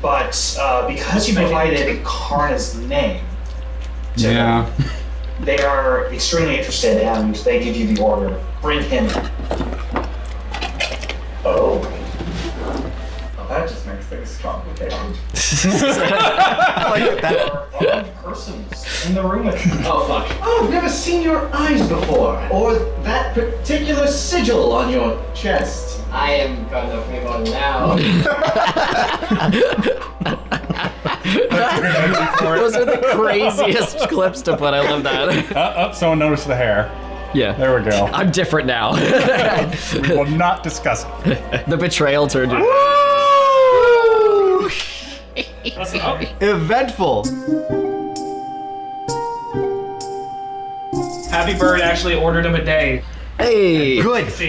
but because you provided Karna's name to them, they are extremely interested and they give you the order. Bring him in. Oh. Well, that just makes things complicated. I like that. There are armed persons in the room with you. Oh, fuck. Oh, I've never seen your eyes before, or that particular sigil on your chest. I am gonna bring one now. Those are the craziest clips to put. I love that. Someone noticed the hair. Yeah. There we go. I'm different now. We will not discuss it. The betrayal turned into... Eventful. Happy Bird actually ordered him a day. Hey,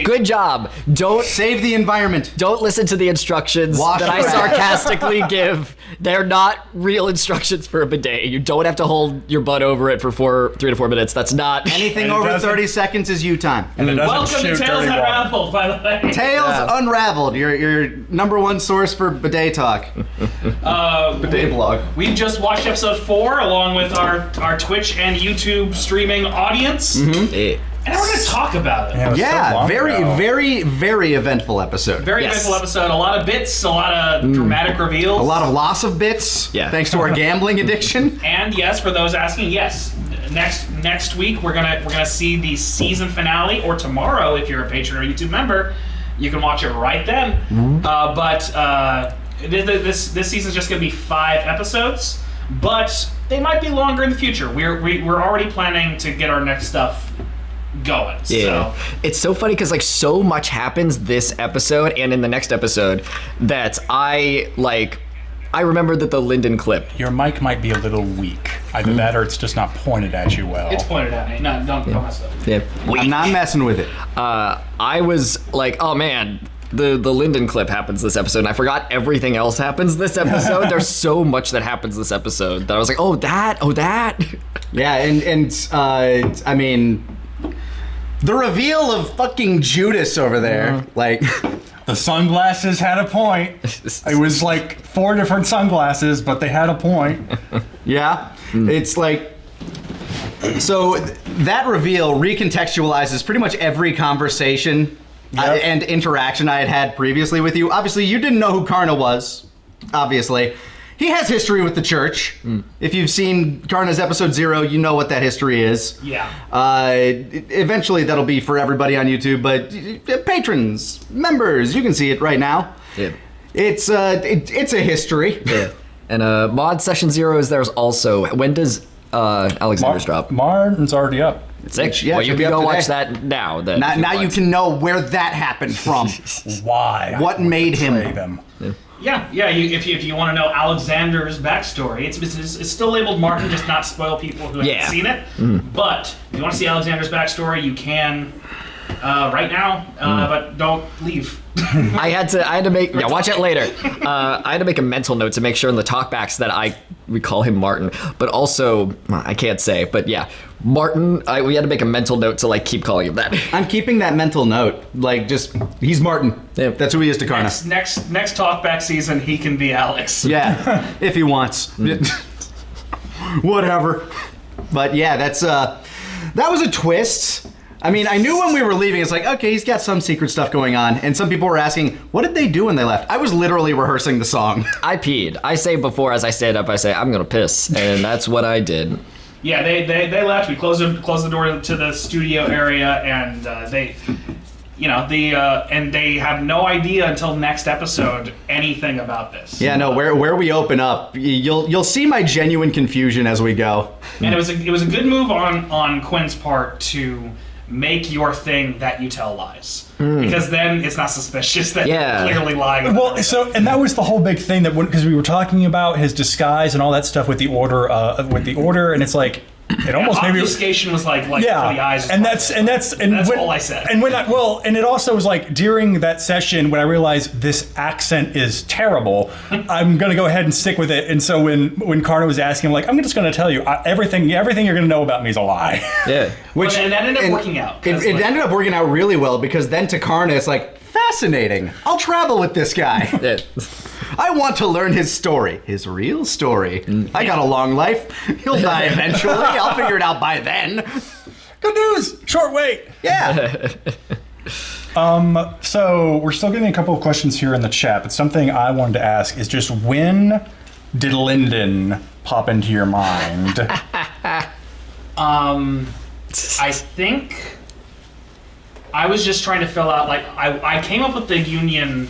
good job. Don't save the environment. Don't listen to the instructions that I sarcastically give. They're not real instructions for a bidet. You don't have to hold your butt over it for 3 to 4 minutes. That's not anything over 30 seconds is you time. Welcome to Tales Unraveled, by the way. Tales Unraveled, your number one source for bidet talk. Bidet blog. We just watched episode 4 along with our Twitch and YouTube streaming audience. And we're going to talk about it. Yeah, very eventful episode. Very eventful episode. A lot of bits, a lot of dramatic reveals. A lot of loss of bits, thanks to our gambling addiction. And yes, for those asking, yes, next week we're gonna see the season finale, or tomorrow if you're a patron or YouTube member, you can watch it right then. This season's just gonna be 5 episodes, but they might be longer in the future. We're already planning to get our next stuff going. Yeah, so. It's so funny because like so much happens this episode and in the next episode that I remember that the Linden clip. Your mic might be a little weak. Either that or it's just not pointed at you well. It's pointed at me. No, don't mess with it. Yeah. I'm not messing with it. I was like, oh man, the Linden clip happens this episode, and I forgot everything else happens this episode. There's so much that happens this episode that I was like, oh that. Yeah, and I mean, the reveal of fucking Judas over there, like... The sunglasses had a point. It was like 4 different sunglasses, but they had a point. Yeah, it's like... So that reveal recontextualizes pretty much every conversation and interaction I had previously with you. Obviously, you didn't know who Karna was, obviously. He has history with the church. If you've seen Karna's episode 0, you know what that history is. Yeah. Eventually, that'll be for everybody on YouTube, but patrons, members, you can see it right now. Yeah. It's a history. Yeah. And mod session 0 is there's also. When does Alexander's drop? Martin's already up. Sick. Well, you can go watch that now. Now you can know where that happened from. Why? What made him? Them. Yeah. If you want to know Alexander's backstory, it's still labeled Martin, just not spoil people who haven't seen it. But if you want to see Alexander's backstory, you can right now, but don't leave. I had to make watch it later. I had to make a mental note to make sure in the talkbacks that we call him Martin, but also I can't say, but yeah, Martin. We had to make a mental note to like keep calling him that. I'm keeping that mental note. Like just he's Martin. Yeah. That's who he is to Karna. Next talkback season, he can be Alex. Yeah, if he wants. Whatever. But yeah, that was a twist. I mean, I knew when we were leaving, it's like, okay, he's got some secret stuff going on. And some people were asking, what did they do when they left? I was literally rehearsing the song. I peed. I say before, as I stand up, I say, I'm gonna piss. And that's what I did. Yeah, they left. We closed the door to the studio area, and they have no idea until next episode anything about this. Yeah, no, where we open up, you'll see my genuine confusion as we go. And it was a good move on Quinn's part to make your thing that you tell lies, because then it's not suspicious that you're clearly lying about it. And that was the whole big thing that because we were talking about his disguise and all that stuff with the order, and it's like it almost maybe obfuscation was like for the eyes, and that's all I said. And and it also was like during that session when I realized this accent is terrible, I'm gonna go ahead and stick with it. And so when Karna was asking, I'm like, I'm just gonna tell you everything you're gonna know about me is a lie. Yeah, and that ended up working out. It ended up working out really well because then to Karna it's like fascinating. I'll travel with this guy. I want to learn his story. His real story. I got a long life. He'll die eventually. I'll figure it out by then. Good news! Short wait! Yeah. So we're still getting a couple of questions here in the chat, but something I wanted to ask is just when did Linden pop into your mind? I think I was just trying to fill out, like, I came up with the union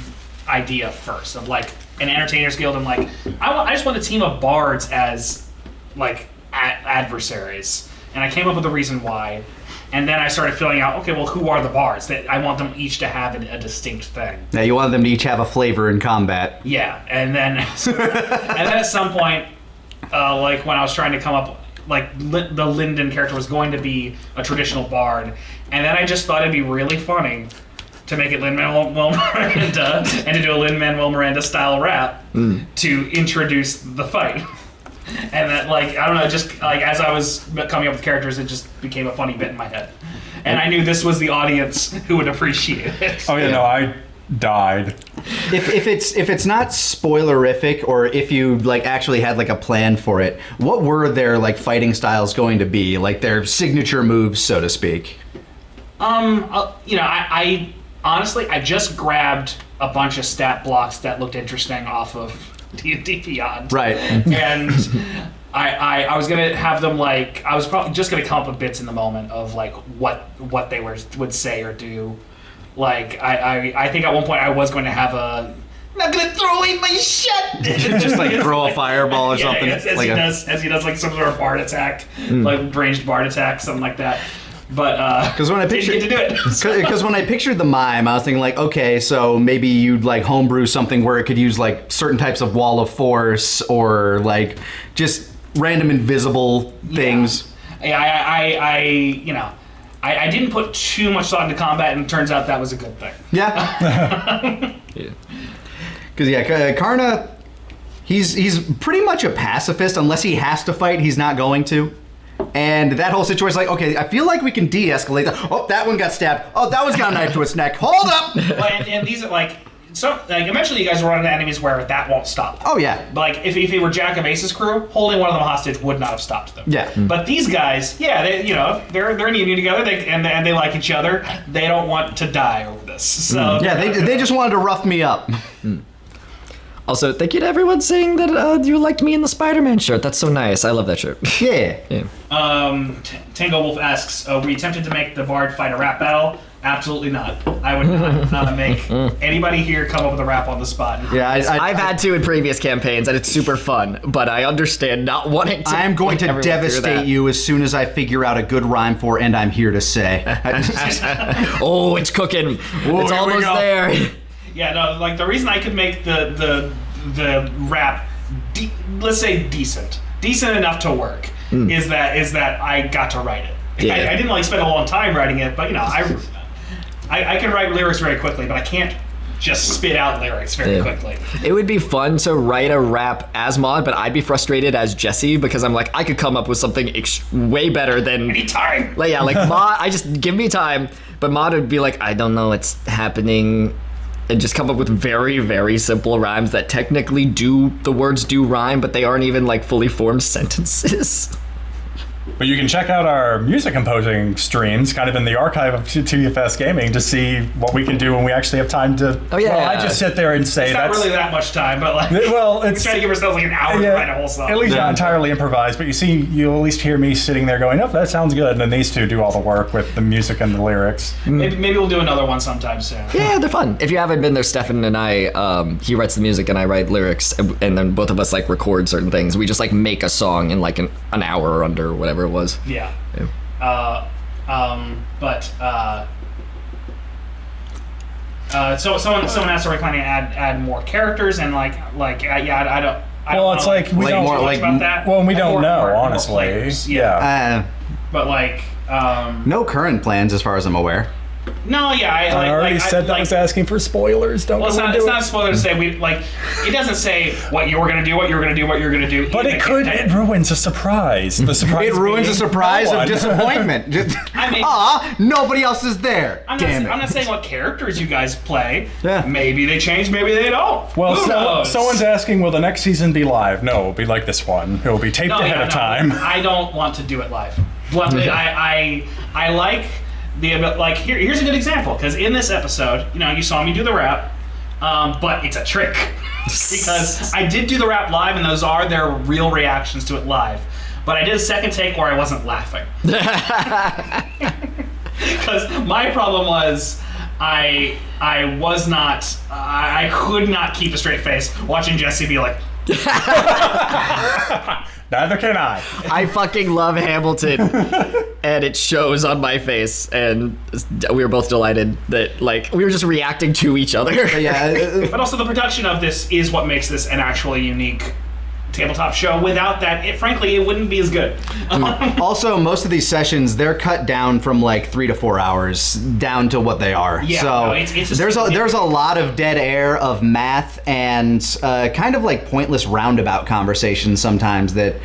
idea first of, like, an entertainers guild, and, like, I just want a team of bards as, like, adversaries. And I came up with a reason why. And then I started filling out, okay, well, who are the bards? That I want them each to have a distinct thing. Now you want them to each have a flavor in combat. Yeah, and then at some point, like when I was trying to come up, like the Linden character was going to be a traditional bard, and then I just thought it'd be really funny to make it Lin-Manuel Miranda and to do a Lin-Manuel Miranda style rap to introduce the fight. And that, like, I don't know, just like as I was coming up with characters, it just became a funny bit in my head. And I knew this was the audience who would appreciate it. Oh yeah, no, I died. If it's not spoilerific, or if you like actually had like a plan for it, what were their like fighting styles going to be? Like their signature moves, so to speak? I honestly, I just grabbed a bunch of stat blocks that looked interesting off of D&D Beyond. Right. And I was gonna have them, like, I was probably just gonna come up with bits in the moment of like what they would say or do. Like I think at one point I was going to have a I'm not gonna throw away my shit. Just like throw a fireball or something. As he does like some sort of bard attack, like ranged bard attack, something like that. But because when I didn't get to do it. Because when I pictured the mime, I was thinking like, okay, so maybe you'd like homebrew something where it could use like certain types of wall of force or like just random invisible things. Yeah, I didn't put too much thought into combat, and it turns out that was a good thing. Yeah. Because Karna, he's pretty much a pacifist. Unless he has to fight, he's not going to. And that whole situation, like, okay, I feel like we can de-escalate that. Oh, that one got stabbed. Oh, that one's got a knife to its neck. Hold up! Well, and these are like, so like eventually you guys will run into enemies where that won't stop. Oh yeah. But like if it were Jack of Ace's crew, holding one of them hostage would not have stopped them. Yeah. But these guys, they're in union together. They like each other. They don't want to die over this. So yeah, they just wanted to rough me up. Also, thank you to everyone saying that you liked me in the Spider-Man shirt. That's so nice. I love that shirt. Yeah. Tango Wolf asks, were you tempted to make the Bard fight a rap battle? Absolutely not. I would not make anybody here come up with a rap on the spot. Yeah, I've had to in previous campaigns, and it's super fun, but I understand not wanting to. I'm going to devastate you as soon as I figure out a good rhyme for "and I'm here to say." Oh, it's cooking. It's almost there. Yeah, no, like the reason I could make the rap, let's say decent enough to work, is that I got to write it. Yeah. I didn't like spend a long time writing it, but I can write lyrics very quickly, but I can't just spit out lyrics very quickly. It would be fun to write a rap as Maud, but I'd be frustrated as Jesse because I'm like, I could come up with something way better than anytime. Like Maud, I just give me time, but Maud would be like, I don't know what's happening. And just come up with very, very simple rhymes that technically the words do rhyme, but they aren't even like fully formed sentences. But you can check out our music composing streams kind of in the archive of 2UFS Gaming to see what we can do when we actually have time to... Oh, yeah. Well, I just sit there and say it's not really that much time, but like... Well, it's... trying to give ourselves like an hour to write a whole song. At least not entirely improvised, but you'll at least hear me sitting there going, oh, that sounds good, and then these two do all the work with the music and the lyrics. Maybe we'll do another one sometime soon. Yeah, they're fun. If you haven't been there, Stefan and I, he writes the music and I write lyrics, and then both of us like record certain things. We just like make a song in like an hour or under, or whatever it was. Yeah. So someone asked, are we planning to add more characters and I don't. Well, it's like we don't more like about that. Well, we don't more, know, more honestly. players, Yeah. But like no current plans as far as I'm aware. No, yeah, I already said that was asking for spoilers. Don't. Well, it's go not. into It's it. not a spoiler to say we like. It doesn't say what you were gonna do, what you were gonna do, what you're gonna do. But it could. It ruins a surprise. The surprise. It ruins a being surprise no of one. disappointment. I mean- Nobody else is there. I'm Damn it. not saying what characters you guys play. Yeah. Maybe they change, maybe they don't. Well, Who knows? someone's asking, will the next season be live? No, it'll be like this one. It will be taped ahead of time. I don't want to do it live. Bluntly, I like the like. Here's a good example because in this episode, you saw me do the rap, but it's a trick because I did do the rap live, and those are their real reactions to it live. But I did a second take where I wasn't laughing because my problem was. I was not. I could not keep a straight face watching Jesse be like. Neither can I. I fucking love Hamilton, and it shows on my face. And we were both delighted that we were just reacting to each other. Yeah. But also the production of this is what makes this an actually unique tabletop show. Without that, frankly, it wouldn't be as good. Also, most of these sessions, they're cut down from 3 to 4 hours down to what they are. Yeah, so no, it's there's a lot of dead air of math and kind of pointless roundabout conversations sometimes that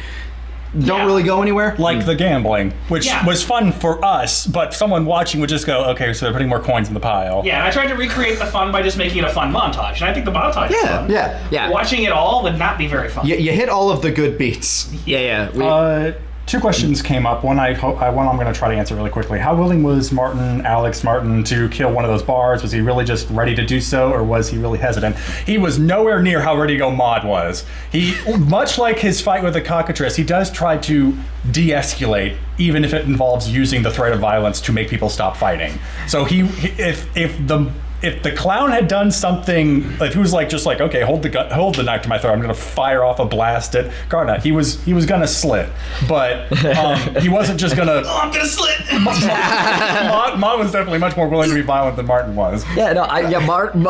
don't really go anywhere. Like the gambling, which was fun for us, but someone watching would just go, okay, so they're putting more coins in the pile. Yeah, and I tried to recreate the fun by just making it a fun montage, and I think the montage is fun. Yeah. Watching it all would not be very fun. You hit all of the good beats. Yeah. Two questions came up. One I'm going to try to answer really quickly. How willing was Alex Martin, to kill one of those bars? Was he really just ready to do so, or was he really hesitant? He was nowhere near how ready to go Maud was. He, much like his fight with the cockatrice, he does try to de-escalate, even if it involves using the threat of violence to make people stop fighting. So if the clown had done something, if he was okay, hold the knife to my throat, I'm gonna fire off a blast at Garnet. He was gonna slit, but he wasn't just gonna. Oh, I'm gonna slit. Maud was definitely much more willing to be violent than Martin was. Yeah, no,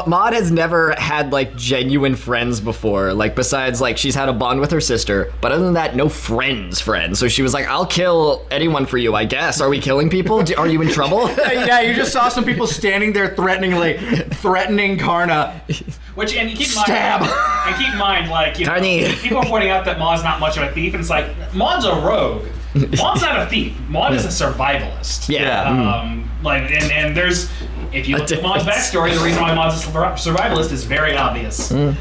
Maud has never had genuine friends before. Besides she's had a bond with her sister, but other than that, no friends. So she was like, "I'll kill anyone for you, I guess." Are we killing people? Are you in trouble? Yeah, you just saw some people standing there threatening Karna. Which, and keep in Stab. mind, Tiny. people are pointing out that Maud's not much of a thief, and it's Maud's a rogue. Maud's not a thief. Maud is a survivalist. Yeah. And there's, if you look at Maud's backstory, the reason why Maud's a survivalist is very obvious. Again,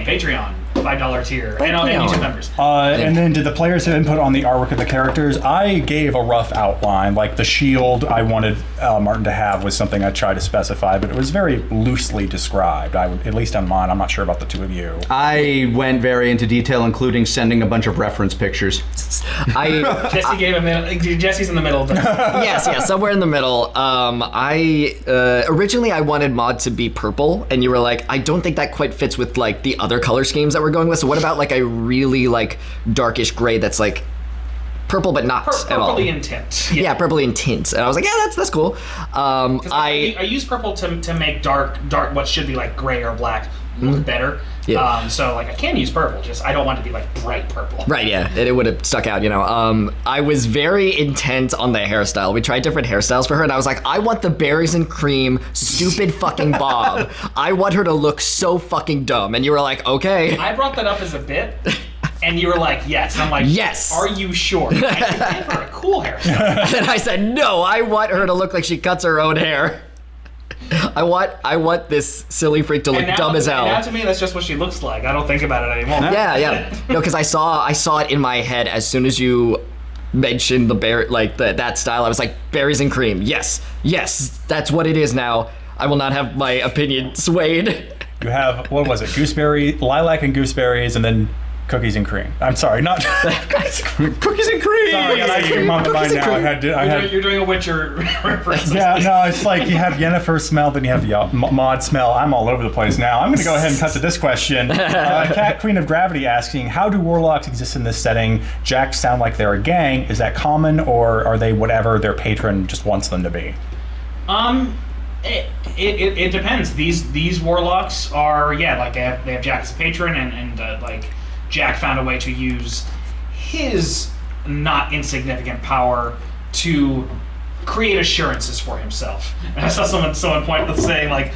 Patreon. $5 tier, and YouTube members. And then did the players have input on the artwork of the characters? I gave a rough outline, the shield I wanted Martin to have was something I tried to specify, but it was very loosely described. At least on mine. I'm not sure about the two of you. I went very into detail, including sending a bunch of reference pictures. Jesse's in the middle. But. yes, somewhere in the middle. Originally I wanted Maud to be purple, and you were like, I don't think that quite fits with the other color schemes that we're going with. So what about a really darkish gray that's purple but not at all? Purpley in tint. Yeah, purpley in tint. And I was like, yeah, that's cool. I use purple to make dark what should be gray or black look better. Yeah. So I can use purple, just I don't want it to be bright purple. Right, yeah. It would have stuck out, I was very intent on the hairstyle. We tried different hairstyles for her, and I was like, I want the berries and cream stupid fucking bob. I want her to look so fucking dumb. And you were like, okay. I brought that up as a bit. And you were like, yes. And I'm like, yes. Are you sure? I could give her a cool hairstyle. And I said, no, I want her to look like she cuts her own hair. I want this silly freak to look dumb as hell. Now to me, that's just what she looks like. I don't think about it anymore. Yeah. No, because I saw it in my head as soon as you mentioned the bear, that style. I was like, berries and cream. Yes, that's what it is now. I will not have my opinion swayed. You have, what was it? Gooseberry, lilac and gooseberries, and then cookies and cream. I'm sorry, not cookies and cream. Sorry, I came on the mind now. You're doing a Witcher reference. Yeah, no, it's you have Yennefer smell, then you have the Maud smell. I'm all over the place now. I'm going to go ahead and cut to this question. Cat Queen of Gravity asking, how do warlocks exist in this setting? Jacks sound like they're a gang. Is that common, or are they whatever their patron just wants them to be? It depends. These warlocks are they have Jack as a patron, and Jack found a way to use his not insignificant power to create assurances for himself. And I saw someone point saying like,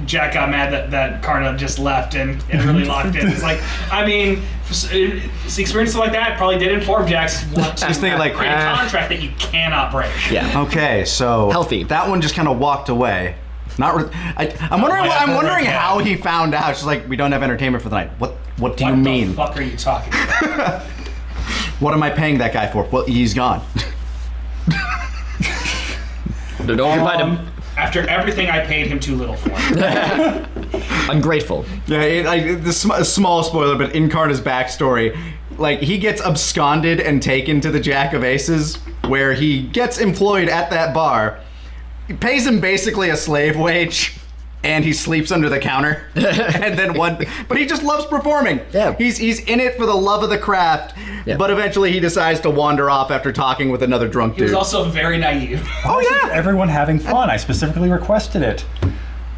Jack got mad that Karna just left and really locked in. It's like, I mean, experiences like that probably did inform Jack's want to Just thinking like, create a contract that you cannot break. Yeah. Okay, so Healthy. That one just kind of walked away. I'm wondering how he found out. She's like, we don't have entertainment for the night. What do you mean? What the fuck are you talking about? What am I paying that guy for? Well, he's gone. Don't provide him. After everything I paid him too little for. Ungrateful. Yeah, a small spoiler, but in Karna's backstory, like he gets absconded and taken to the Jack of Aces, where he gets employed at that bar. He pays him basically a slave wage, and he sleeps under the counter. And then but he just loves performing. Yeah. He's in it for the love of the craft. Yeah. But eventually he decides to wander off after talking with another drunk dude. He was also very naive. Oh yeah, everyone having fun. I specifically requested it.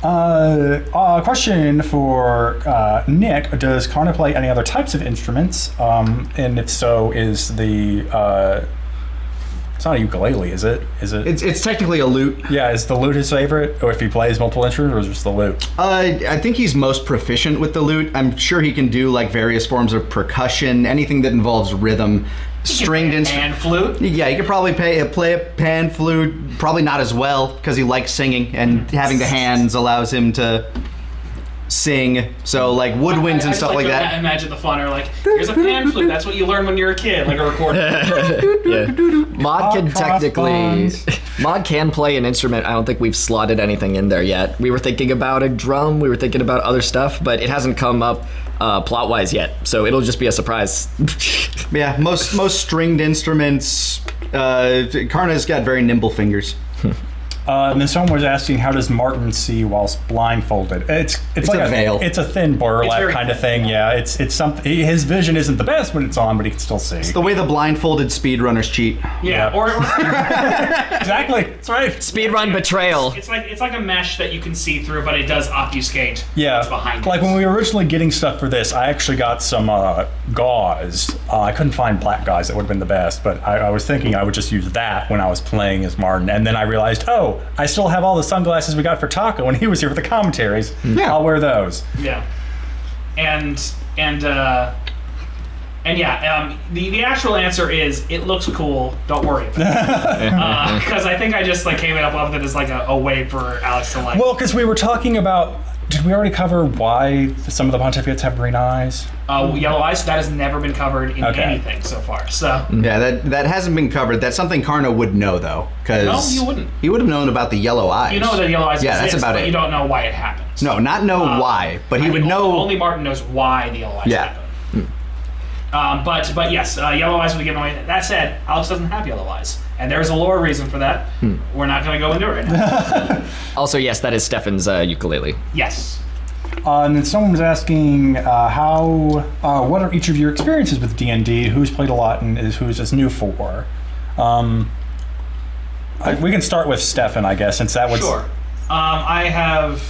Question for Nick: does Karna play any other types of instruments? And if so, is the it's not a ukulele, is it? It's technically a lute. Yeah, is the lute his favorite, or if he plays multiple instruments, or is it just the lute? I think he's most proficient with the lute. I'm sure he can do like various forms of percussion, anything that involves rhythm, stringed instruments. Pan flute? Yeah, he could probably play a pan flute, probably not as well, because he likes singing, and having the hands allows him to sing. So like woodwinds and stuff like that. Imagine the funner, like, here's a pan flute, that's what you learn when you're a kid, like a recorder. Yeah. Mod can play an instrument. I don't think we've slotted anything in there yet. We were thinking about a drum, we were thinking about other stuff, but it hasn't come up plot-wise yet, so it'll just be a surprise. Yeah, most stringed instruments, Karna's got very nimble fingers. And then someone was asking, how does Martin see whilst blindfolded? It's like a veil. It's a thin burlap kind of thing. Yeah, it's something. His vision isn't the best when it's on, but he can still see. It's the way the blindfolded speedrunners cheat. Yeah, or exactly. That's right. Speedrun betrayal. It's like a mesh that you can see through, but it does obfuscate what's behind like it. when we were originally getting stuff for this, I actually got some gauze. I couldn't find black gauze. That would have been the best, but I was thinking I would just use that when I was playing as Martin, and then I realized, I still have all the sunglasses we got for Taco when he was here for the commentaries. Yeah. I'll wear those. Yeah. And the actual answer is it looks cool. Don't worry about it. Because I think I just like came up with it as like a way for Alex to like. Well, because we were talking about. Did we already cover why some of the pontificates have green eyes? Yellow eyes. That has never been covered in anything so far. So yeah, that hasn't been covered. That's something Karna would know though, because no, you wouldn't. He would have known about the yellow eyes. You know that yellow eyes. Yeah, exist, that's about but it. You don't know why it happens. No, not why, but he would know. Only Martin knows why the yellow eyes happen. But yes, yellow eyes will be given away. That said, Alex doesn't have yellow eyes, and there's a lore reason for that. We're not going to go into it right now. Also, yes, that is Stefan's ukulele. Yes. And then someone was asking what are each of your experiences with D&D? Who's played a lot and who's this new for? We can start with Stefan, I guess, since that was... Sure. I have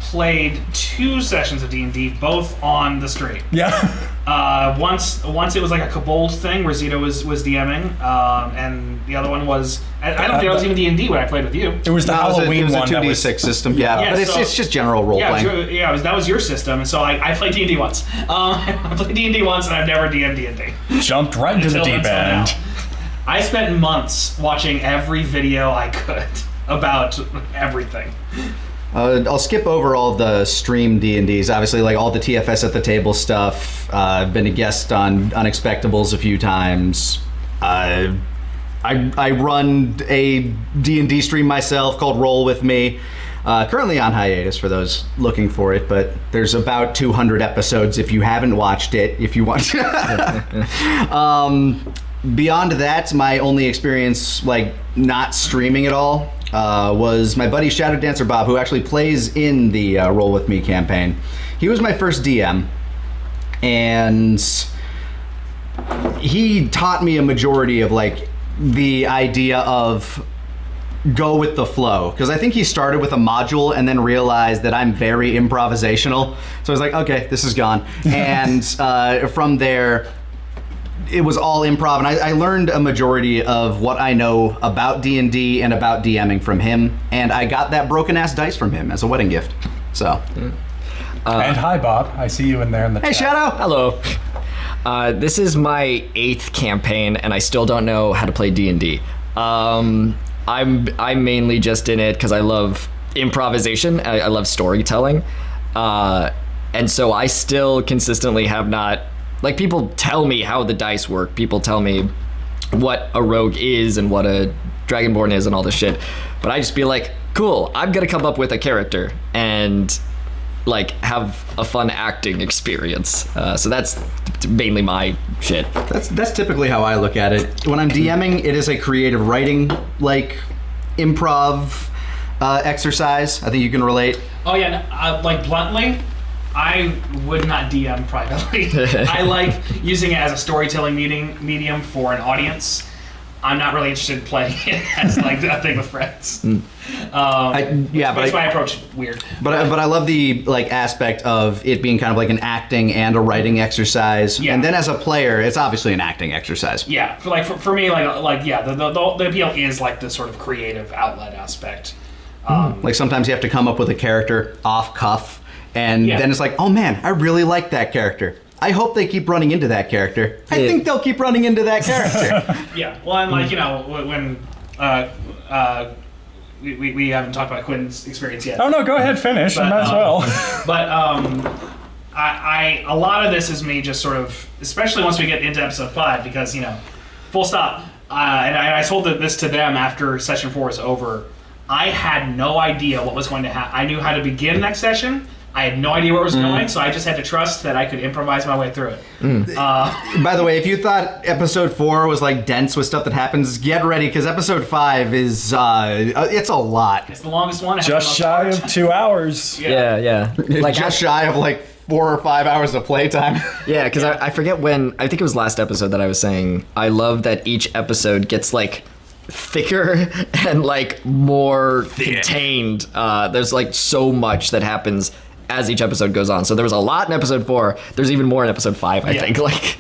played 2 sessions of D&D, both on the stream. Yeah. Once it was like a Kobold thing where Zito was DMing, and the other one was I don't think it was even D&D when I played with you. It was the Halloween it was one. a 2d6 system. Yeah, but it's just general role playing. That was your system, and so I played D&D once. I played D&D once, and I've never DM'd D&D. Jumped right into the deep end. I spent months watching every video I could about everything. I'll skip over all the stream D&Ds. Obviously, like all the TFS at the table stuff. I've been a guest on Unexpectables a few times. I run a D&D stream myself called Roll With Me. Currently on hiatus for those looking for it, but there's about 200 episodes if you haven't watched it, if you want to. Beyond that, my only experience, like, not streaming at all, was my buddy Shadow Dancer Bob, who actually plays in the Roll With Me campaign. He was my first DM, and he taught me a majority of, like, the idea of go with the flow, because I think he started with a module and then realized that I'm very improvisational, so I was like, okay, this is gone. And from there, it was all improv, and I learned a majority of what I know about D&D and about DMing from him, and I got that broken-ass dice from him as a wedding gift. So. And hi, Bob. I see you in there in the Hey, chat. Shadow! Hello. This is my 8th campaign, and I still don't know how to play D&D. I'm mainly just in it because I love improvisation. I love storytelling, and so I still consistently have not. Like, people tell me how the dice work. People tell me what a rogue is and what a dragonborn is and all this shit. But I just be like, cool, I'm gonna come up with a character and like have a fun acting experience. So that's mainly my shit. That's typically how I look at it. When I'm DMing, it is a creative writing, like, improv exercise. I think you can relate. Oh yeah, like bluntly, I would not DM privately. I like using it as a storytelling medium for an audience. I'm not really interested in playing it as like a thing with friends. Makes my approach weird. But I love the like aspect of it being kind of like an acting and a writing exercise. Yeah. And then as a player, it's obviously an acting exercise. Yeah, for me, the appeal is like the sort of creative outlet aspect. Like sometimes you have to come up with a character off cuff, and then it's like, oh man, I really like that character. I hope they keep running into that character. I think they'll keep running into that character. Yeah, well, and like, you know, when we haven't talked about Quinn's experience yet. Oh no, go ahead, finish. I might as well. But I a lot of this is me just sort of, especially once we get into episode 5, because, you know, full stop. And I told this to them after session 4 was over. I had no idea what was going to happen. I knew how to begin next session. I had no idea where it was going, so I just had to trust that I could improvise my way through it. By the way, if you thought episode 4 was like dense with stuff that happens, get ready, because episode 5 is it's a lot. It's the longest one. Just shy of 2 hours. Yeah. Like Just shy of like 4 or 5 hours of playtime. Yeah, because I forget when, I think it was last episode that I was saying, I love that each episode gets like thicker and like more contained. There's like so much that happens as each episode goes on. So there was a lot in episode 4. There's even more in episode 5, I think. Like,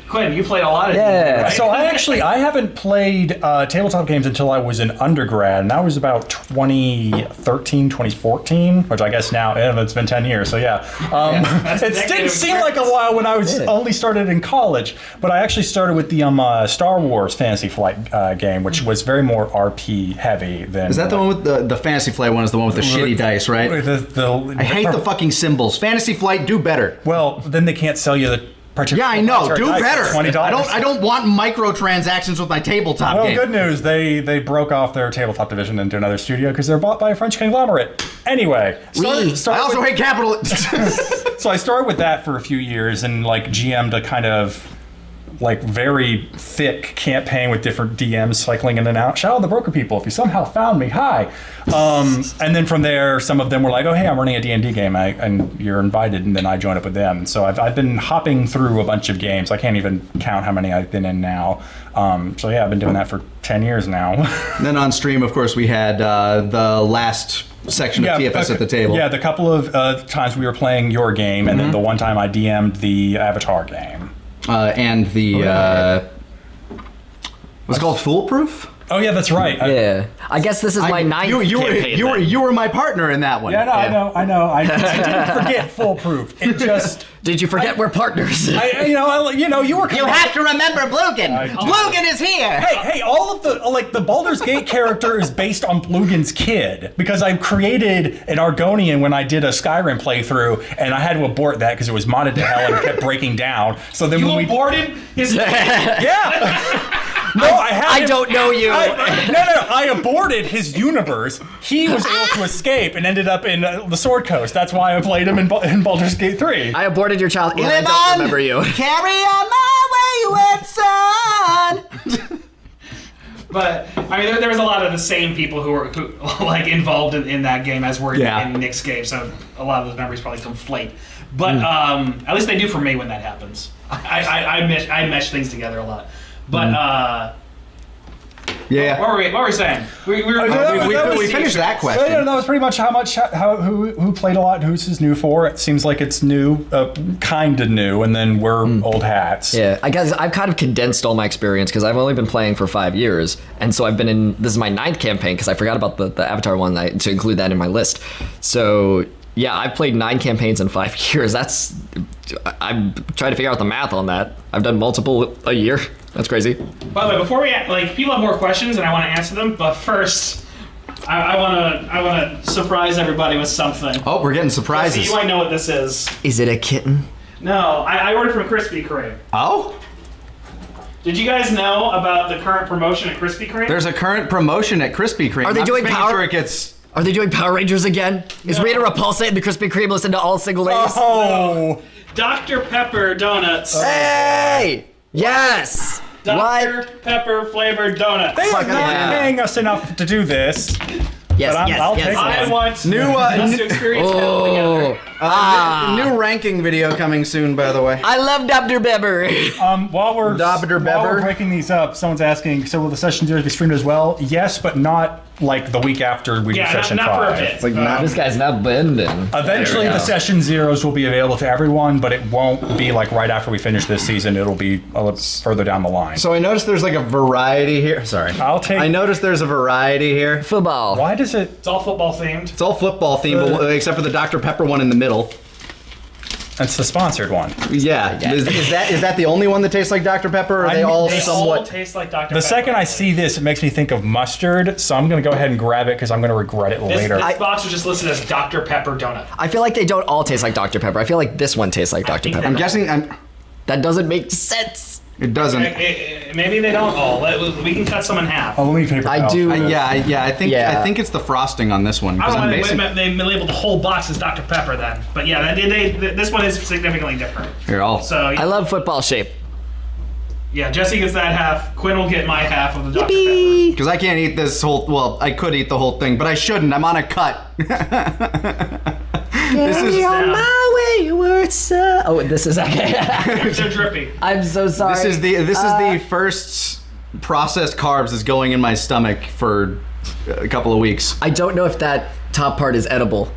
Quinn, you played a lot of Yeah. right? So I haven't played tabletop games until I was an undergrad, and that was about 2013, 2014, which I guess now it's been 10 years. So yeah, it didn't seem like a while when I was only started in college, but I actually started with the Star Wars Fantasy Flight game, which was very more RP heavy than. Is that the one with the Fantasy Flight one? Is the one with the shitty dice, right? I hate the fucking symbols. Fantasy Flight, do better. Well, then they can't sell you the. Yeah, I know. Do better. $20. I don't want microtransactions with my tabletop game. Well, good news. They broke off their tabletop division into another studio because they're bought by a French conglomerate. Anyway, I also hate capitalists. So I started with that for a few years and like GM'd a kind of like very thick campaign with different DMs cycling in and out. Shout out the broker people if you somehow found me. Hi. And then from there, some of them were like, oh, hey, I'm running a D&D game and you're invited. And then I joined up with them. So I've been hopping through a bunch of games. I can't even count how many I've been in now. So yeah, I've been doing that for 10 years now. And then on stream, of course, we had the last section of TFS at the table. Yeah, the couple of times we were playing your game, and then the one time I DM'd the Avatar game. And the what's it called, Foolproof? Oh yeah, that's right. yeah. I guess this is my 9th campaign. You were my partner in that one. Yeah, no, I know. I didn't forget Foolproof. It just. Did you forget we're partners? You were. You have to remember Blugan. Blugan is here. Hey! All of the Baldur's Gate character is based on Blugan's kid because I created an Argonian when I did a Skyrim playthrough, and I had to abort that because it was modded to hell and kept breaking down. So then when we aborted his yeah. No, I don't know you. I aborted his universe. He was able to escape and ended up in the Sword Coast. That's why I played him in Baldur's Gate 3. I aborted your child and I Live don't on, remember you. Carry on my wayward son. But I mean, there was a lot of the same people who like involved in that game as were in Nick's game. So a lot of those memories probably conflate. But at least they do for me when that happens. I mesh things together a lot. But Yeah. What were we saying? We finished that question. So, yeah, that was pretty much who played a lot, who's this new for. It seems like it's new, kind of new, and then we're old hats. Yeah, I guess I've kind of condensed all my experience because I've only been playing for 5 years, and so I've been in. This is my 9th campaign because I forgot about the Avatar one to include that in my list. So yeah, I've played 9 campaigns in 5 years. I'm trying to figure out the math on that. I've done multiple a year. That's crazy. By the way, before we people have more questions and I want to answer them, but first, I want to surprise everybody with something. Oh, we're getting surprises. So you might know what this is. Is it a kitten? No, I ordered from Krispy Kreme. Oh? Did you guys know about the current promotion at Krispy Kreme? There's a current promotion at Krispy Kreme. Are they doing making Power? Sure it gets... Are they doing Power Rangers again? Is Rita Repulsa in the Krispy Kreme listen to all single ladies? Oh! Dr. Pepper donuts. Hey! Yes! Dr. Pepper flavored donuts. They are not paying us enough to do this. Yes, But I'll take I it. want New, us to experience it together. New ranking video coming soon, by the way. I love Dr. Pepper. While we're breaking these up, someone's asking, so will the session 0 be streamed as well? Yes, but not like the week after we do session not 5. for a bit. It's like not This guy's not bending. Eventually, the session 0s will be available to everyone, but it won't be like right after we finish this season. It'll be a little further down the line. So I noticed there's like a variety here. Sorry. I noticed there's a variety here. Football. Why does it? It's all football themed. It's all football themed, except for the Dr. Pepper one in the middle. It's the sponsored one. Yeah. Is that the only one that tastes like Dr. Pepper, or are they all They somewhat... all taste like Dr. Pepper. The second I see this, it makes me think of mustard, so I'm going to go ahead and grab it because I'm going to regret it later. This box was just listed as Dr. Pepper donut. I feel like they don't all taste like Dr. Pepper. I feel like this one tastes like Dr. Pepper. I'm guessing... That doesn't make sense. It doesn't. Maybe they don't all. We can cut some in half. Oh, let me paper I towel. do. I think it's the frosting on this one. I don't Because know. They labeled the whole box as Dr. Pepper then. But yeah, this one is significantly different. Here, So I love football shape. yeah, Jesse gets that half. Quinn will get my half of the Dr. Pepper. Because I can't eat this whole... Well, I could eat the whole thing, but I shouldn't. I'm on a cut. This is... my wayward son. Oh, this is okay. They're drippy. I'm so sorry. This is the first processed carbs that's going in my stomach for a couple of weeks. I don't know if that top part is edible.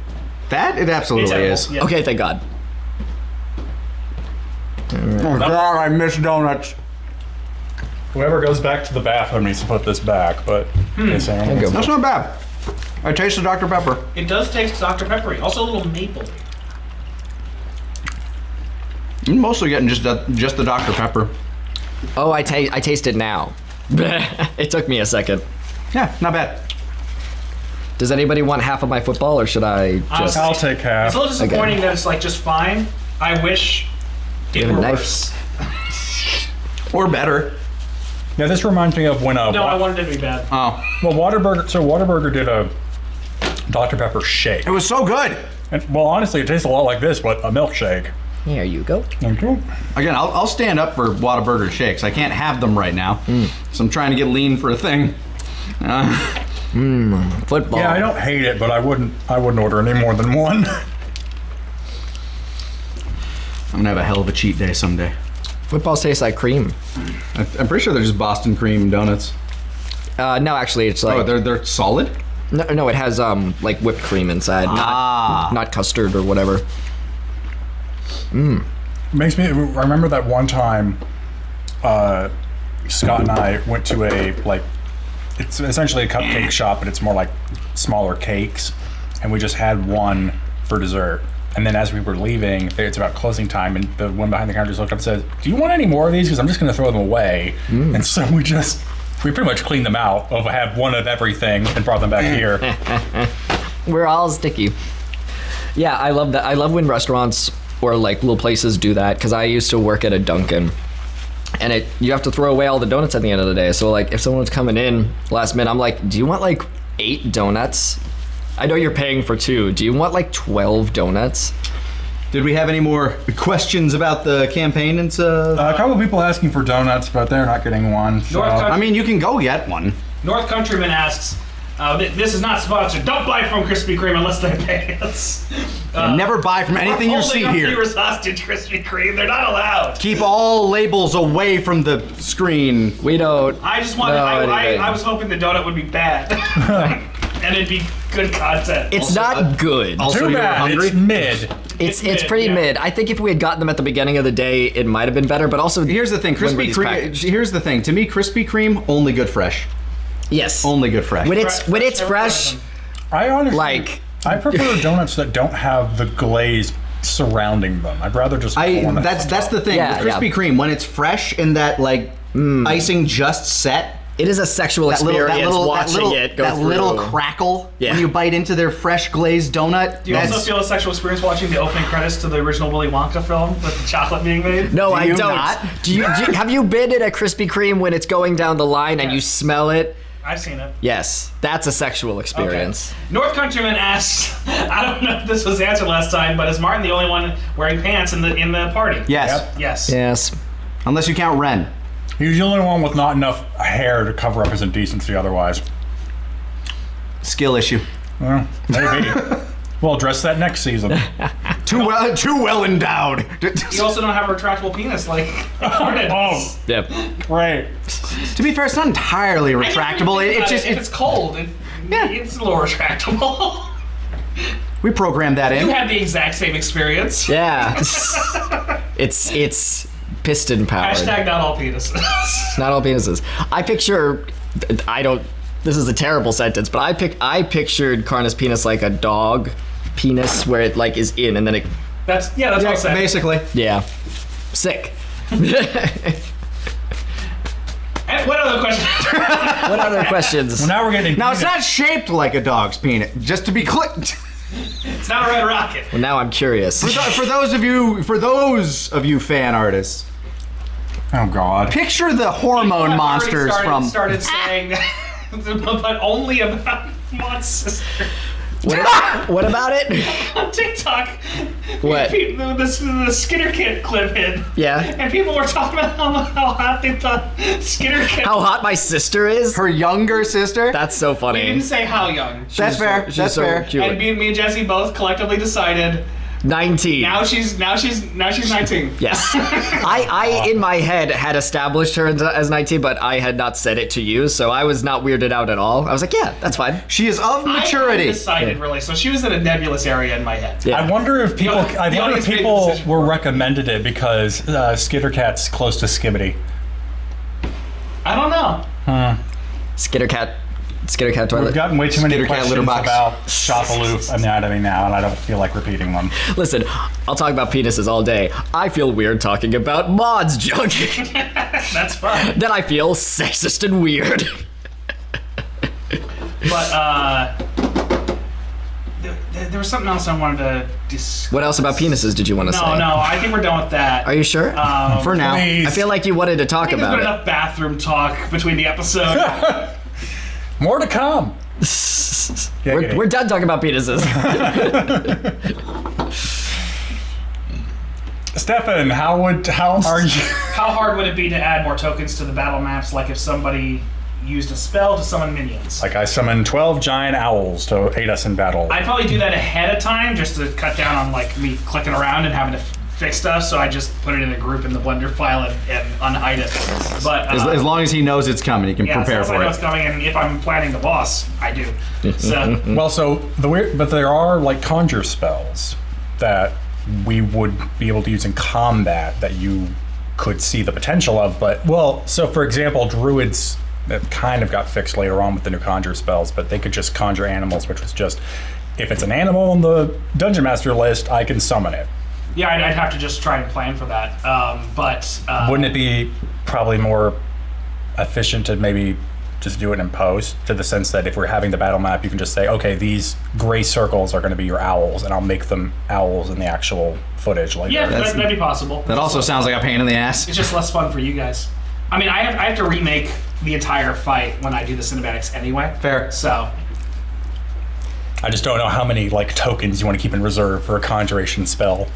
That it absolutely It's is. edible, yeah. Okay, thank God. Oh God, I miss donuts. Whoever goes back to the bathroom needs to put this back, but Go. That's not bad. I tasted Dr. Pepper. It does taste Dr. Peppery. Also a little maple. I'm mostly getting just the Dr. Pepper. Oh, I taste it now. It took me a second. Yeah, not bad. Does anybody want half of my football, or should I just? I'll take half. It's a little disappointing that it's like just fine. I wish it Give were a knife. worse. Or better. Yeah, this reminds me of when No, I wanted it to be bad. Oh, well, Whataburger did a Dr. Pepper shake. it was so good. And, well, honestly, it tastes a lot like this, but a milkshake. Here you go. Thank you. Again, I'll stand up for Whataburger shakes. I can't have them right now, so I'm trying to get lean for a thing. Football. Yeah, I don't hate it, but I wouldn't order any more than one. I'm gonna have a hell of a cheat day someday. Football tastes like cream. I'm pretty sure they're just Boston cream donuts. No, actually, it's like Oh, they're solid? no, it has like whipped cream inside, not custard or whatever. Makes me. I remember that one time, Scott and I went to it's essentially a cupcake shop, but it's more like smaller cakes, and we just had one for dessert. And then as we were leaving, it's about closing time, and the one behind the counter just looked up and said, "Do you want any more of these? Because I'm just going to throw them away." And so we pretty much cleaned them out. I had one of everything and brought them back here. We're all sticky. Yeah, I love that. I love when restaurants or like little places do that, because I used to work at a Dunkin', and you have to throw away all the donuts at the end of the day. So like if someone's coming in last minute, I'm like, "Do you want like 8 donuts? I know you're paying for 2. Do you want like 12 donuts?" Did we have any more questions about the campaign? And A couple of people asking for donuts, but they're not getting one. So. North Country- I mean, you can go get one. North Countryman asks, This is not sponsored. Don't buy from Krispy Kreme unless they pay us. Never buy from anything you see Holding our here. viewers hostage, Krispy Kreme. They're not allowed. Keep all labels away from the screen. We don't. I just wanted. I was hoping the donut would be bad, and it'd be good content. It's not good. Also, Too you were bad. hungry? It's mid. It's mid, pretty yeah. mid. I think if we had gotten them at the beginning of the day, it might have been better. But also, Here's the thing, when were Krispy these Kreme. packaged? Here's the thing. To me, Krispy Kreme only good fresh. Yes. Only good fresh. When it's Fresh, fresh, I honestly I prefer donuts that don't have the glaze surrounding them. I'd rather just. That's the thing. Yeah, with Krispy yeah. Kreme, when it's fresh and that like icing just set. it is a sexual experience watching it go that through. little crackle Yeah. when you bite into their fresh glazed donut. Do you also feel a sexual experience watching the opening credits to the original Willy Wonka film with the chocolate being made? No, Do I you don't. not? Have you been in a Krispy Kreme when it's going down the line and you smell it? I've seen it. Yes, that's a sexual experience. North Countryman asks, I don't know if this was answered last time, but is Martin the only one wearing pants in the party? Yes. Yep. Yes. Yes. Unless you count Ren. He's the only one with not enough hair to cover up his indecency otherwise. Skill issue. Well, maybe. We'll address that next season. Too well endowed. You also don't have a retractable penis like Martin does. Oh, Yep. great. To be fair, it's not entirely I guess when you retractable. think It about just if it's cold, it's a little retractable. we programmed that You in. had the exact same experience. Yeah. it's piston powered. Hashtag not all penises. Not all penises. This is a terrible sentence, but I pictured Karna's penis like a dog penis where it like is in and then it. That's what I'm saying. Basically. Yeah. Sick. And what other question? What other questions? Well, now we're getting. Now it's not shaped like a dog's penis. Just to be clear. It's not a red rocket. Well, now I'm curious. For those of you fan artists, Oh God. picture the hormone I've monsters already from. started saying that, but only about Maud's sister. What about it? On TikTok, What? the Skinner Kid clip hit. Yeah. And people were talking about how hot they thought Skinner Kid. How hot my sister is? Her younger sister. That's so They funny. didn't say how young. That's fair. She's That's so fair. cute. And me and Jesse both collectively decided 19. now she's 19. Yes. I in my head had established her as 19, but I had not said it to you, so I was not weirded out at all. I was like, yeah, that's fine. She is of I maturity. decided really. So she was in a nebulous area in my head. Yeah. I wonder if people. The I wonder if audience made the people decision were for it. recommended it because Skittercat's close to Skibbity. I don't know. Skittercat toilet. We've gotten way too many Skittercat questions litter box. about Shopaloof anatomy now, and I don't feel like repeating them. Listen, I'll talk about penises all day. I feel weird talking about Maud's junk. That's fine. Then I feel sexist and weird. But there was something else I wanted to discuss. What else about penises did you want to say? No, I think we're done with that. Are you sure? For now. Please. I feel like you wanted to talk I think there's about been it. enough bathroom talk between the episode. More to come. We're done talking about penises. Stefan, how are you? How hard would it be to add more tokens to the battle maps, like if somebody used a spell to summon minions? Like I summoned 12 giant owls to aid us in battle. I'd probably do that ahead of time just to cut down on like me clicking around and having to fix stuff, so I just put it in a group in the Blender file and unhide it. But As long as he knows it's coming, he can yeah, prepare as long as I for know it. it's coming, and if I'm planning the boss, I do. So Well, so but there are like conjure spells that we would be able to use in combat that you could see the potential of. But so for example, druids that kind of got fixed later on with the new conjure spells, but they could just conjure animals, which was just if it's an animal on the dungeon master list, I can summon it. yeah, I'd have to just try and plan for that. But Wouldn't it be probably more efficient to maybe just do it in post, to the sense that if we're having the battle map, you can just say, okay, these gray circles are going to be your owls, and I'll make them owls in the actual footage later. yeah, that'd be possible. That also sounds like a pain in the ass. It's just less fun for you guys. I mean, I have to remake the entire fight when I do the cinematics anyway. Fair. So I just don't know how many like tokens you want to keep in reserve for a conjuration spell.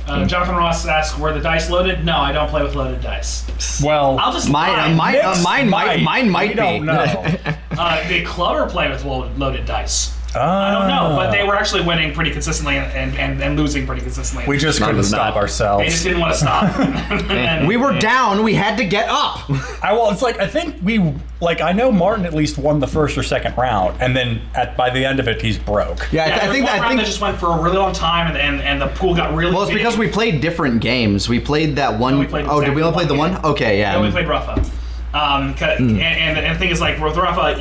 Jonathan Ross asks, were the dice loaded? No, I don't play with loaded dice. Well, I'll just Mine lie. might we be. don't know. Did Clover play with loaded dice? I don't know, but they were actually winning pretty consistently and losing pretty consistently. We just couldn't stop ourselves. They just didn't want to stop. We were down. We had to get up. I think I know Martin at least won the first or second round, and then by the end of it, he's broke. Yeah, I think that just went for a really long time, and the pool got really. Well, it's big. because we played different games. We played that one. Did we only play the one? Okay, yeah. Yeah, we played Rafa. And the thing is, like with Rafa,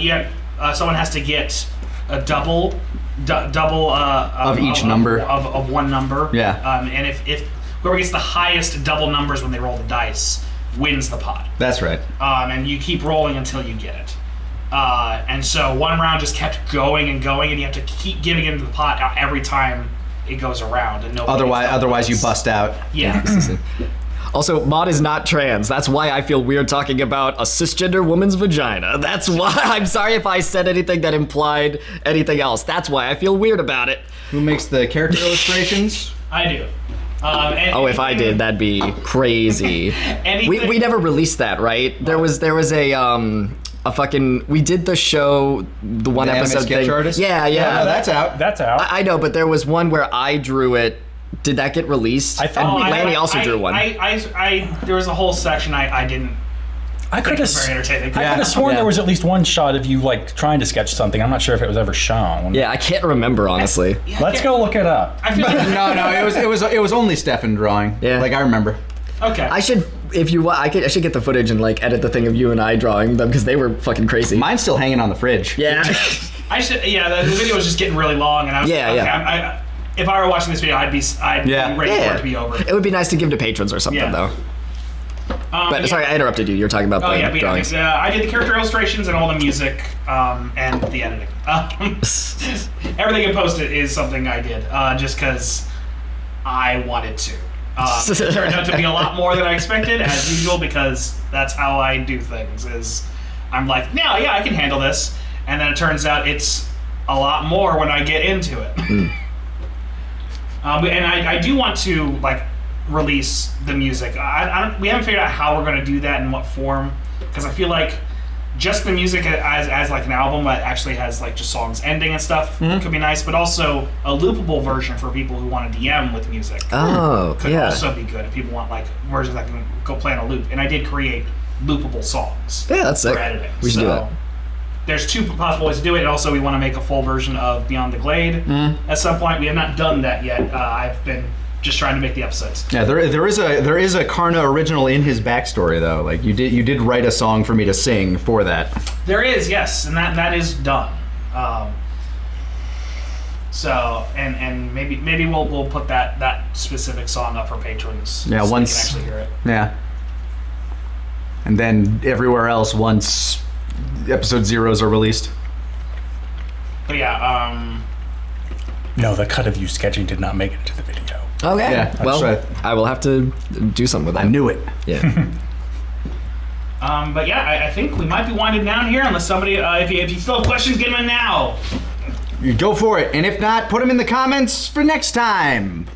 someone has to get a double of each number of one number. Yeah. And if whoever gets the highest double numbers when they roll the dice wins the pot. That's right. And you keep rolling until you get it. And so one round just kept going, and you have to keep giving into the pot every time it goes around. And otherwise you bust out. Yeah. Also, Maud is not trans. That's why I feel weird talking about a cisgender woman's vagina. That's why. I'm sorry if I said anything that implied anything else. That's why I feel weird about it. Who makes the character illustrations? I do. If I did, that'd be crazy. We never released that, right? There was a fucking. We did the show, the one episode sketch thing. Artist? Yeah, that's out. That's out. I know, but there was one where I drew it. Did that get released? I thought Lanny also drew one. There was a whole section I didn't. I could have very entertaining. I could have sworn there was at least one shot of you like trying to sketch something. I'm not sure if it was ever shown. Yeah, I can't remember honestly. Let's go look it up. I feel like No, it was only Stefan drawing. Yeah. Like I remember. okay. I should, if you want, I should get the footage and like edit the thing of you and I drawing them because they were fucking crazy. Mine's still hanging on the fridge. Yeah. The video was just getting really long, and I was if I were watching this video, I'd be ready for it to be over. It would be nice to give to patrons or something though. But sorry, I interrupted you. You're talking about the drawings. I did the character illustrations and all the music and the editing. Everything in post is something I did just because I wanted to. It turned out to be a lot more than I expected, as usual, because that's how I do things. Is I'm like, yeah, I can handle this, and then it turns out it's a lot more when I get into it. And I do want to like release the music. We haven't figured out how we're going to do that in what form, because I feel like just the music as like an album that actually has like just songs ending and stuff could be nice, but also a loopable version for people who want to DM with music. Could also be good if people want like versions that can go play on a loop. And I did create loopable songs. Yeah, that's sick. For editing. We should do that. There's two possible ways to do it. And also, we want to make a full version of Beyond the Glade at some point. We have not done that yet. I've been just trying to make the episodes. Yeah, there is a Karna original in his backstory though. Like you did write a song for me to sing for that. There is, yes, and that is done. So and maybe we'll put that specific song up for patrons. Yeah, so once they can actually hear it. Yeah. And then everywhere else once episode zeros are released. But yeah, No, the cut of you sketching did not make it into the video. Okay. Yeah, well, right. I will have to do something with that. I knew it. Yeah. but yeah, I think we might be winding down here, unless somebody, if you still have questions, get them in now. You go for it, and if not, put them in the comments for next time.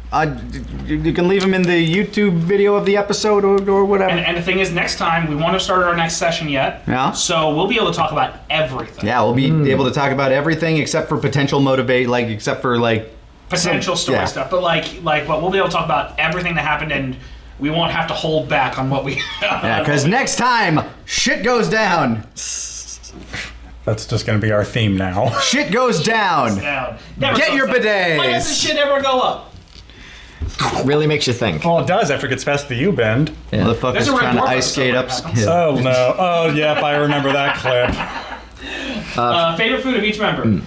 You can leave them in the YouTube video of the episode or whatever. And the thing is, next time, we won't have started our next session yet. Yeah. So we'll be able to talk about everything. Yeah, we'll be able to talk about everything except for potential except for potential story stuff. But but we'll be able to talk about everything that happened, and we won't have to hold back on what we. Yeah, because next time, shit goes down. That's just going to be our theme now. Shit goes down. Get your bidets. Why does this shit ever go up? Really makes you think. Well, it does after it gets past the U-bend. Yeah. Motherfucker's trying to ice skate up. Oh, no. Oh, yep, I remember that clip. Favorite food of each member?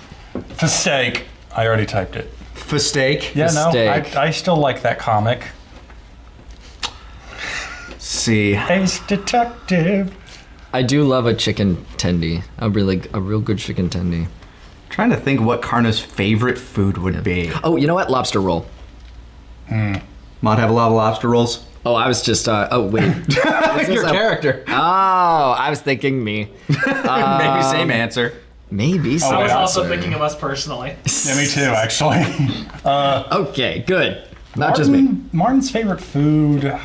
For steak. I already typed it. For steak. Yeah, no, steak. I still like that comic. See. Ace Detective. I do love a chicken tendy. A real good chicken tendy. Trying to think what Karna's favorite food would be. Oh, you know what? Lobster roll. Mod have a lot of lobster rolls. Oh, I was just. Oh wait. Your character. Oh, I was thinking me. Maybe same answer. Maybe. I was yeah, also thinking of us personally. Yeah, me too, actually. Okay, good. Not just me. Martin's favorite food would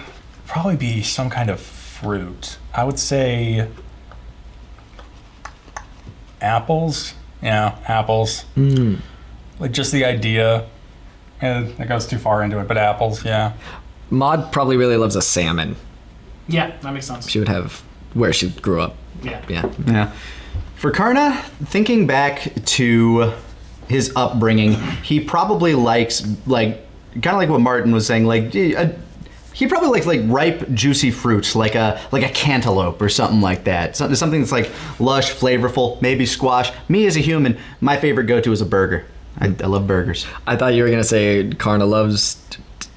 probably be some kind of fruit. I would say apples. Yeah, apples. Like just the idea. And that goes too far into it, but apples, yeah. Maud probably really loves a salmon. Yeah, that makes sense. She would have where she grew up. Yeah. Yeah. For Karna, thinking back to his upbringing, he probably likes, like, kind of like what Martin was saying, like, he probably likes, like, ripe, juicy fruits, like a cantaloupe or something like that. Something that's, like, lush, flavorful, maybe squash. Me as a human, my favorite go-to is a burger. I love burgers. I thought you were going to say Karna loves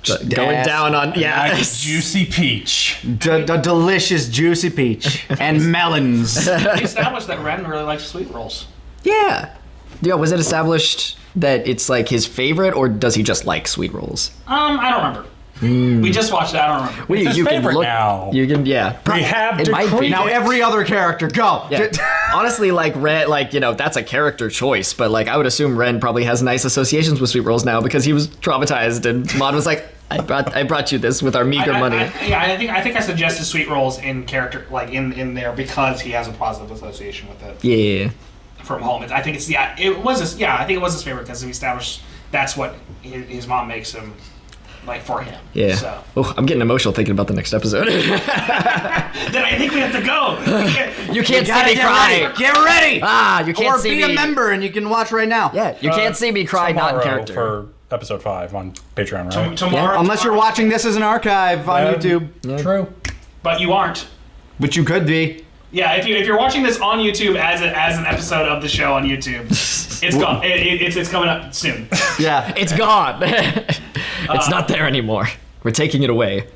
going down on... Yeah. Like a juicy peach. Delicious juicy peach. And melons. We established that Ren really likes sweet rolls. Yeah. Yeah, was it established that it's like his favorite, or does he just like sweet rolls? I don't remember. We just watched it. I don't remember. It's his favorite now. You can, yeah. We have It to might be. Now every other character, go! Yeah. Honestly, like Ren, like, you know, that's a character choice, but like I would assume Ren probably has nice associations with sweet rolls now because he was traumatized, and Maud was like, I brought you this with our meager money. I think I suggested sweet rolls in character, like in there, because he has a positive association with it. Yeah. From home, I think it's I think it was his favorite because we established that's what his mom makes him. Like for him. Yeah. So. Oh, I'm getting emotional thinking about the next episode. Then I think we have to go. You can't see me cry. Get ready! You can't see me. Or be a member and you can watch right now. Yeah, you can't see me cry not in Tomorrow character. for episode 5 on Patreon, right? Tomorrow. Unless you're watching this as an archive on YouTube. Yeah. True. But you aren't. Which you could be. Yeah, if you're watching this on YouTube as an episode of the show on YouTube, it's gone. It's coming up soon. Yeah. It's gone. It's not there anymore. We're taking it away.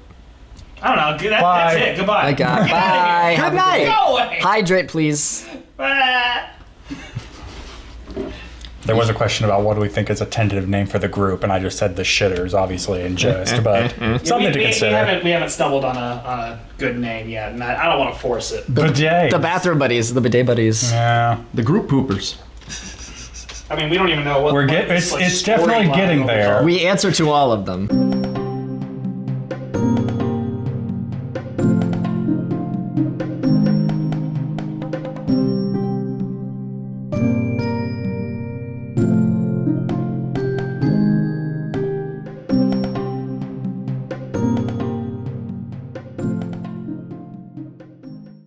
I don't know. That's it. Goodbye. Bye. Bye. Good night. Go away. Hydrate, please. Bye. There was a question about what do we think is a tentative name for the group, and I just said the shitters, obviously, in jest, but something to consider. We haven't stumbled on a good name yet, and I don't want to force it. Bidet. The bathroom buddies, the bidet buddies. Yeah. The group poopers. I mean, we don't even know what. It's definitely getting there. We answer to all of them.